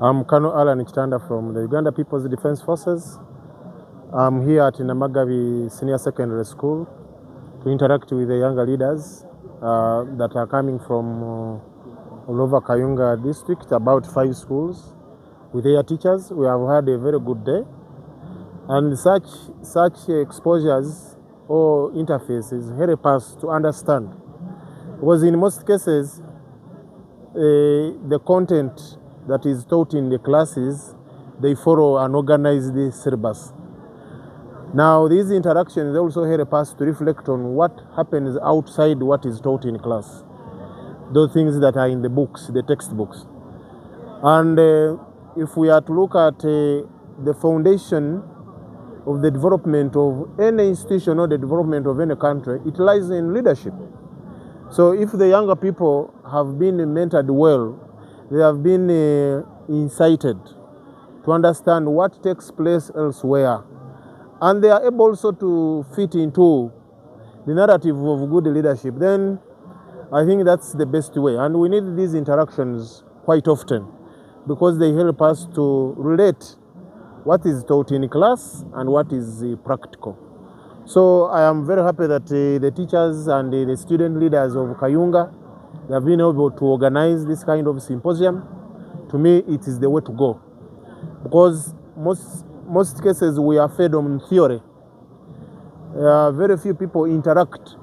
I'm Col.Kitanda from the Uganda People's Defense Forces. I'm here at Namagabi Senior Secondary School to interact with the younger leaders that are coming from all over Kayunga district, about 5 schools, with their teachers. We have had a very good day, and such exposures or interfaces help us to understand, because in most cases the content that is taught in the classes, they follow an organized syllabus. Now these interactions also help us to reflect on what happens outside what is taught in class, those things that are in the books, the textbooks. And if we are to look at the foundation of the development of any institution or the development of any country, it lies in leadership. So if the younger people have been mentored well, they have been incited to understand what takes place elsewhere, and they are able also to fit into the narrative of good leadership, then I think that's the best way. And we need these interactions quite often, because they help us to relate what is taught in class and what is practical. So I am very happy that the teachers and the student leaders of Kayunga, they have been able to organize this kind of symposium. To me, it is the way to go, because most cases we are fed on theory. Very few people interact,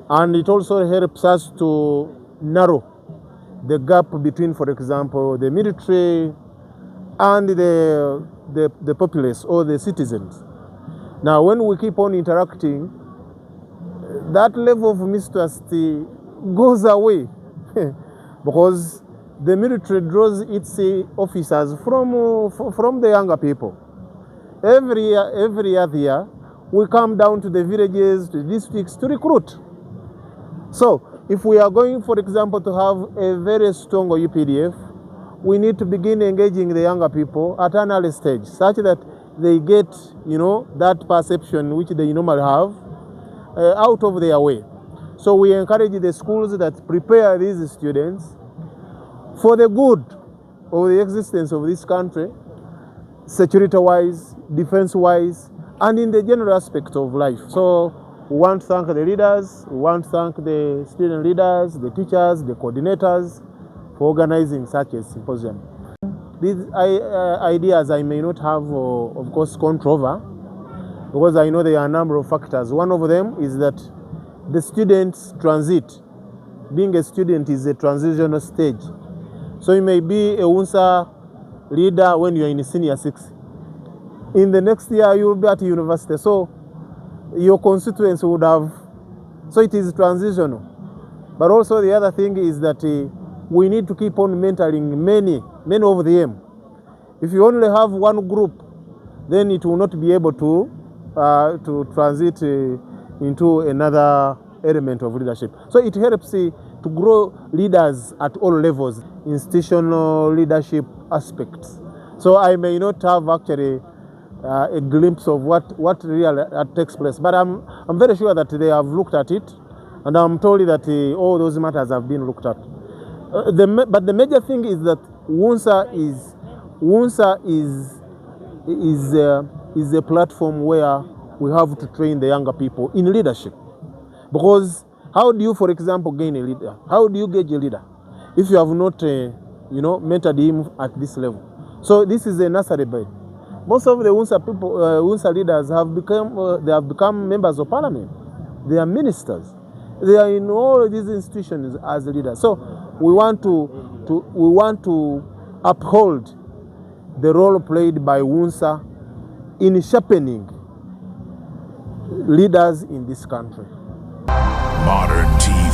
and it also helps us to narrow the gap between, for example, the military and the populace or the citizens. Now, when we keep on interacting, that level of mistrust goes away because the military draws its officers from the younger people. Every other year, we come down to the villages, to the districts to recruit. So, if we are going, for example, to have a very strong UPDF, we need to begin engaging the younger people at an early stage, such that they get, that perception which they normally have out of their way. So we encourage the schools that prepare these students for the good of the existence of this country, security-wise, defense-wise, and in the general aspect of life. So we want to thank the leaders, we want to thank the student leaders, the teachers, the coordinators for organizing such a symposium. These ideas I may not have, of course, control over, because I know there are a number of factors. One of them is that the students transit. Being a student is a transitional stage. So you may be a UNSA leader when you're in senior 6. In the next year, you will be at university. So your constituents would have, so it is transitional. But also the other thing is that we need to keep on mentoring many of them. If you only have one group, then it will not be able to transit into another element of leadership. So it helps to grow leaders at all levels, institutional leadership aspects. So I may not have actually a glimpse of what really takes place, but I'm very sure that they have looked at it, and I'm told that all those matters have been looked at. But the major thing is that UNSA is a platform where we have to train the younger people in leadership. Because how do you, for example, gain a leader? How do you gauge a leader if you have not, mentored him at this level? So this is a nursery bed. Most of the UNSA people, UNSA leaders have become members of parliament. They are ministers. They are in all these institutions as leaders. So we want to uphold the role played by UNSA in sharpening leaders in this country. Modern TV.